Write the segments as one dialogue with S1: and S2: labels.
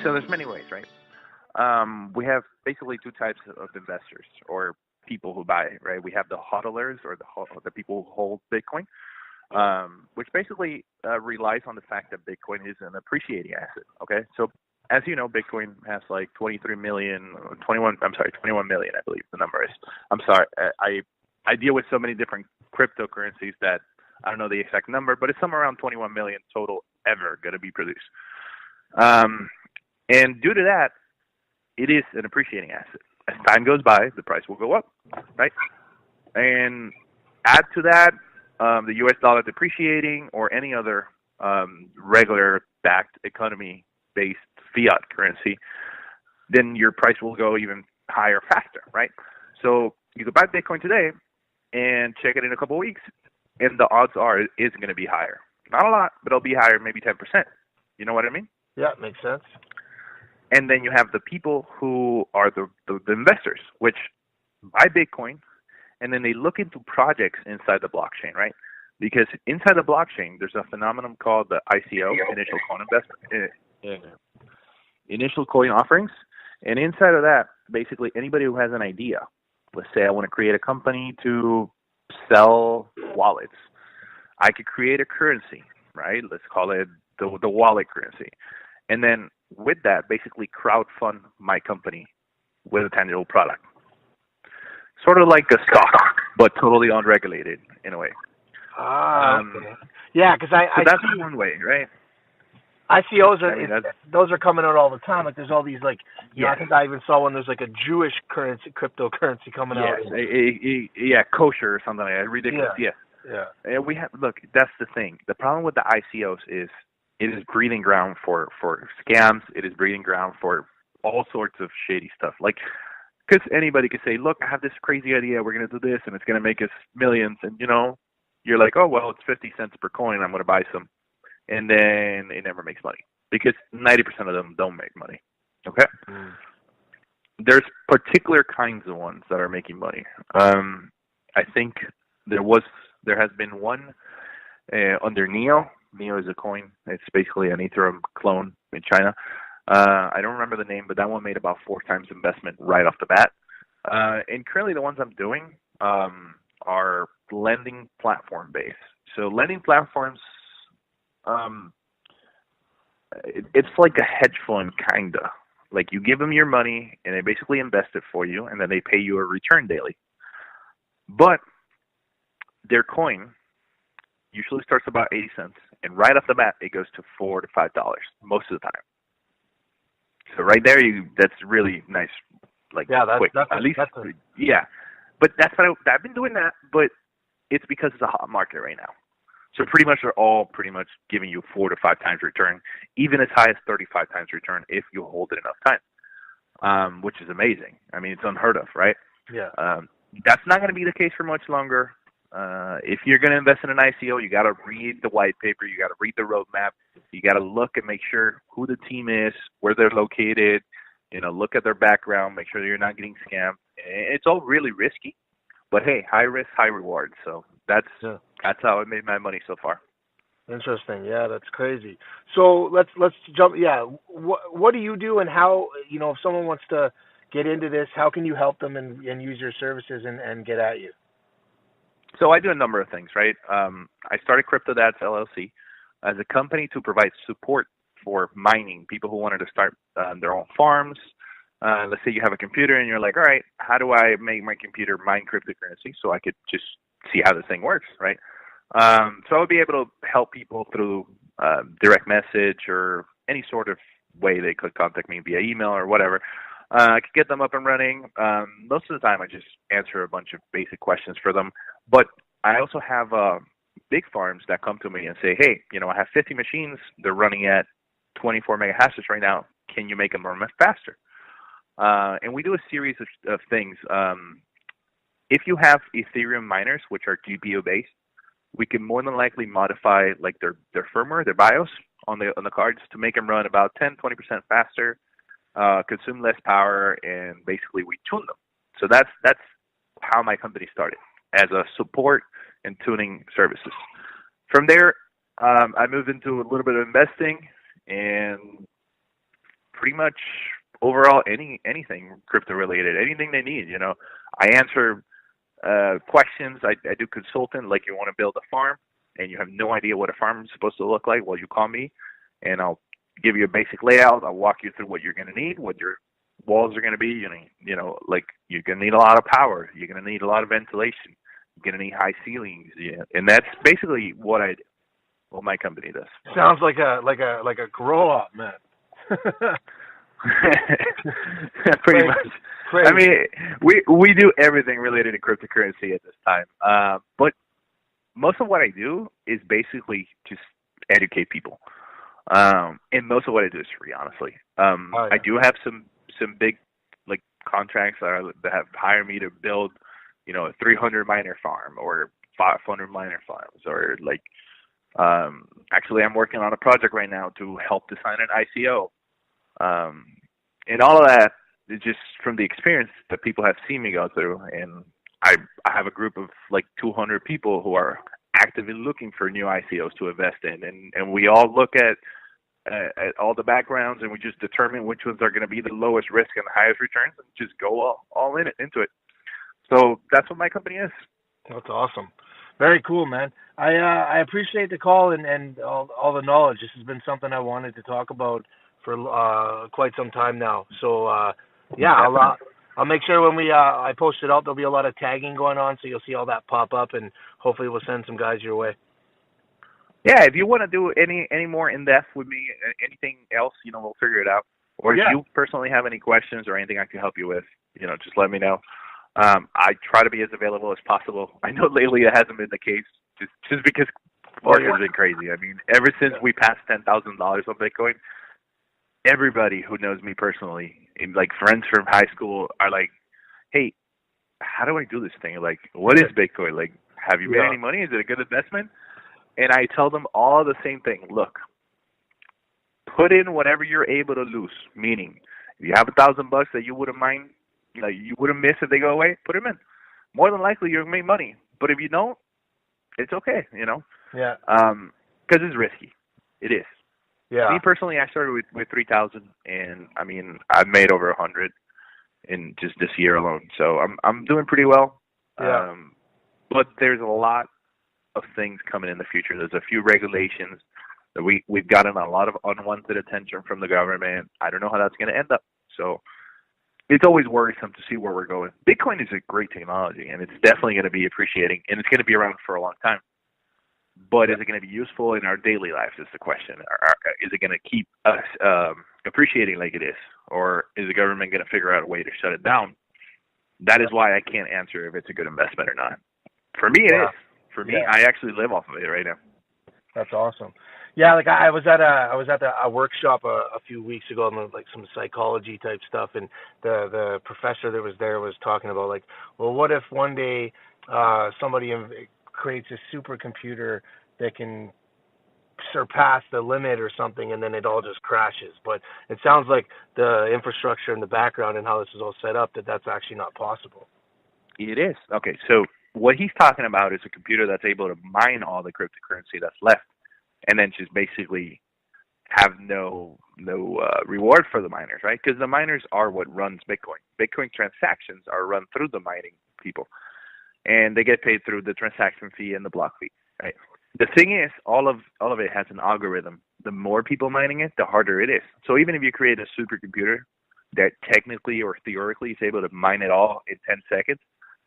S1: So there's many ways, right? We have basically two types of investors or people who buy, right? We have the hodlers or the people who hold Bitcoin, which basically relies on the fact that Bitcoin is an appreciating asset. Okay, so as you know, Bitcoin has like 23 million, 21. I'm sorry, 21 million, I believe the number is. I'm sorry, I deal with so many different cryptocurrencies that I don't know the exact number, but it's somewhere around 21 million total ever going to be produced. And due to that, it is an appreciating asset. As time goes by, the price will go up, right? And add to that the U.S. dollar depreciating or any other regular backed economy-based fiat currency, then your price will go even higher faster, right? So you could buy Bitcoin today and check it in a couple of weeks, and the odds are it is going to be higher. Not a lot, but it'll be higher, maybe 10%. You know what I mean?
S2: Yeah, makes sense.
S1: And then you have the people who are the investors, which buy Bitcoin, and then they look into projects inside the blockchain, right? Because inside the blockchain, there's a phenomenon called the ICO, initial coin investment, initial coin offerings. And inside of that, basically anybody who has an idea, let's say I want to create a company to sell wallets, I could create a currency, right? Let's call it the wallet currency. And then with that, basically crowdfund my company with a tangible product. Sort of like a stock, but totally unregulated in a way.
S2: Okay. Yeah, because
S1: so that's one way, right?
S2: ICOs are those are coming out all the time. Like there's all these like you know, I think I even saw one. There's like a Jewish cryptocurrency coming out.
S1: Yeah, kosher or something like that. Ridiculous.
S2: Yeah.
S1: And we have that's the thing. The problem with the ICOs is it is breeding ground for scams. It is breeding ground for all sorts of shady stuff. Like, because anybody could say, look, I have this crazy idea. We're going to do this, and it's going to make us millions. And, you know, you're like, oh, well, it's 50 cents per coin. I'm going to buy some. And then it never makes money because 90% of them don't make money. Okay? There's particular kinds of ones that are making money. I think there has been one under Neo. Neo is a coin. It's basically an Ethereum clone in China. I don't remember the name, but that one made about 4 times investment right off the bat. And currently the ones I'm doing are lending platform based. So lending platforms, it's like a hedge fund kinda. Like you give them your money and they basically invest it for you, and then they pay you a return daily. But their coin usually starts about 80 cents, and right off the bat it goes to $4 to $5 most of the time. So right there, that's really nice. Like quick, at least. Yeah, but that's what I've been doing that, but it's because it's a hot market right now. So pretty much they're all pretty much giving you 4 to 5 times return, even as high as 35 times return if you hold it enough time, which is amazing. I mean, it's unheard of, right?
S2: Yeah.
S1: That's not going to be the case for much longer. If you're going to invest in an ICO, you got to read the white paper. You got to read the roadmap. You got to look and make sure who the team is, where they're located. You know, look at their background. Make sure that you're not getting scammed. It's all really risky, but hey, high risk, high reward. So that's how I made my money so far.
S2: Interesting. Yeah, that's crazy. So let's jump. Yeah, what do you do, and how? You know, if someone wants to get into this, how can you help them and use your services and get at you?
S1: So I do a number of things, right? I started CryptoDads LLC as a company to provide support for mining, people who wanted to start their own farms. Let's say you have a computer and you're like, all right, how do I make my computer mine cryptocurrency so I could just see how this thing works, right? So I would be able to help people through direct message or any sort of way they could contact me via email or whatever. I could get them up and running. Most of the time I just answer a bunch of basic questions for them. But I also have big farms that come to me and say, hey, you know, I have 50 machines. They're running at 24 megahashes right now. Can you make them run faster? And we do a series of things. If you have Ethereum miners, which are GPU-based, we can more than likely modify like their firmware, their BIOS on the cards to make them run about 10, 20% faster, consume less power, and basically we tune them. So that's how my company started, as a support and tuning services. From there, I moved into a little bit of investing, and pretty much overall anything crypto related, anything they need. I answer questions. I do consultant. Like you want to build a farm and you have no idea what a farm is supposed to look like. Well, you call me, and I'll give you a basic layout. I'll walk you through what you're going to need, what your walls are going to be. Like you're going to need a lot of power. You're going to need a lot of ventilation. You're going to need high ceilings. Yeah, and that's basically what I do. What my company does.
S2: Sounds like a grow up, man.
S1: Pretty much.
S2: Crazy.
S1: I mean, we do everything related to cryptocurrency at this time. But most of what I do is basically just educate people. And most of what I do is free, honestly. I do have some big like contracts that have hired me to build, a 300 miner farm or 500 miner farms, or like. Actually, I'm working on a project right now to help design an ICO. And all of that is just from the experience that people have seen me go through. And I have a group of like 200 people who are actively looking for new ICOs to invest in. And we all look at all the backgrounds, and we just determine which ones are going to be the lowest risk and the highest returns, and just go all into it. So that's what my company is.
S2: That's awesome. Very cool, man. I appreciate the call and all the knowledge. This has been something I wanted to talk about for quite some time now. So yeah, I'll make sure when I post it out, there'll be a lot of tagging going on, so you'll see all that pop up, and hopefully we'll send some guys your way.
S1: Yeah, if you want to do any more in depth with me, anything else, we'll figure it out. Or if you personally have any questions or anything I can help you with, just let me know. I try to be as available as possible. I know lately it hasn't been the case, just because market has been crazy. I mean, ever since we passed $10,000 on Bitcoin, everybody who knows me personally, like friends from high school, are like, "Hey, how do I do this thing? Like, what is Bitcoin? Like, have you made any money? Is it a good investment?" And I tell them all the same thing. Look, put in whatever you're able to lose. Meaning, if you have $1,000 that you wouldn't mind, like you wouldn't miss if they go away, put them in. More than likely, you'll make money. But if you don't, it's okay.
S2: Yeah.
S1: Because it's risky. It is.
S2: Yeah.
S1: Me personally, I started with 3,000, and I mean, I've made over 100 in just this year alone. So I'm doing pretty well.
S2: Yeah.
S1: But there's a lot of things coming in the future. There's a few regulations that we've gotten a lot of unwanted attention from the government. I don't know how that's going to end up. So it's always worrisome to see where we're going. Bitcoin is a great technology, and it's definitely going to be appreciating, and it's going to be around for a long time. But is it going to be useful in our daily lives is the question. Is it going to keep us appreciating like it is? Or is the government going to figure out a way to shut it down? That is why I can't answer if it's a good investment or not. For me, it is. For me, I actually live off of it right now.
S2: That's awesome. Yeah, like I was at a workshop a few weeks ago on like some psychology type stuff, and the professor that was there was talking about like, well, what if one day somebody creates a supercomputer that can surpass the limit or something, and then it all just crashes. But it sounds like the infrastructure in the background and how this is all set up, that's actually not possible.
S1: It is. Okay, so what he's talking about is a computer that's able to mine all the cryptocurrency that's left, and then just basically have no reward for the miners, right? Because the miners are what runs Bitcoin. Bitcoin transactions are run through the mining people, and they get paid through the transaction fee and the block fee, right? The thing is, all of it has an algorithm. The more people mining it, the harder it is. So even if you create a supercomputer that technically or theoretically is able to mine it all in 10 seconds,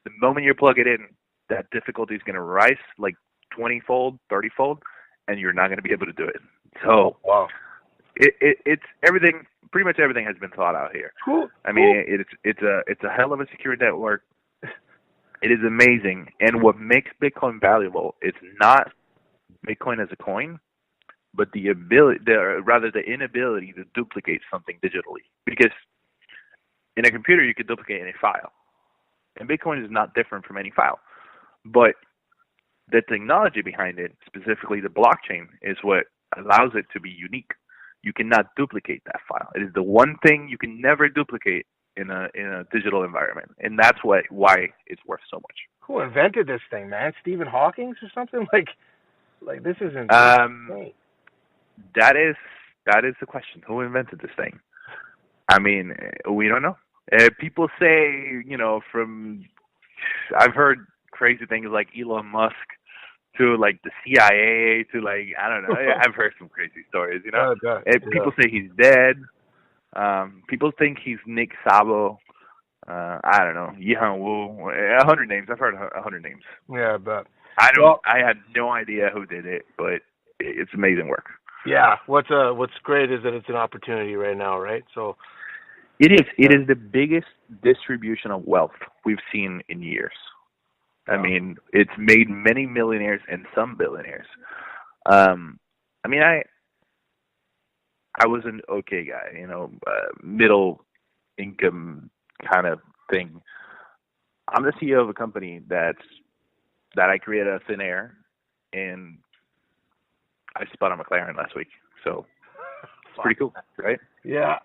S1: the moment you plug it in, that difficulty is going to rise like 20-fold, 30-fold, and you're not going to be able to do it. So
S2: wow.
S1: It's everything. Pretty much everything has been thought out here.
S2: Cool.
S1: I mean, it's a hell of a secure network. It is amazing, and what makes Bitcoin valuable is not Bitcoin as a coin, but the inability to duplicate something digitally. Because in a computer, you could duplicate any file, and Bitcoin is not different from any file. But the technology behind it, specifically the blockchain, is what allows it to be unique. You cannot duplicate that file. It is the one thing you can never duplicate in a digital environment, and that's why it's worth so much.
S2: Who invented this thing, man? Stephen Hawking or something? Like this isn't.
S1: That is the question. Who invented this thing? I mean, we don't know. People say, I've heard crazy things like Elon Musk to like the CIA to like I don't know. I've heard some crazy stories.
S2: Yeah.
S1: People say he's dead. People think he's Nick Sabo. I don't know, Yihan Wu. 100 names. I've heard 100 names.
S2: Yeah, but
S1: I had no idea who did it, but it's amazing work.
S2: Yeah, what's great is that it's an opportunity right now, right? So
S1: it is. It is the biggest distribution of wealth we've seen in years. I mean, it's made many millionaires and some billionaires. I mean, I was an okay guy, middle income kind of thing. I'm the CEO of a company that I created out of thin air, and I spun on McLaren last week. So it's pretty cool, right?
S2: Yeah,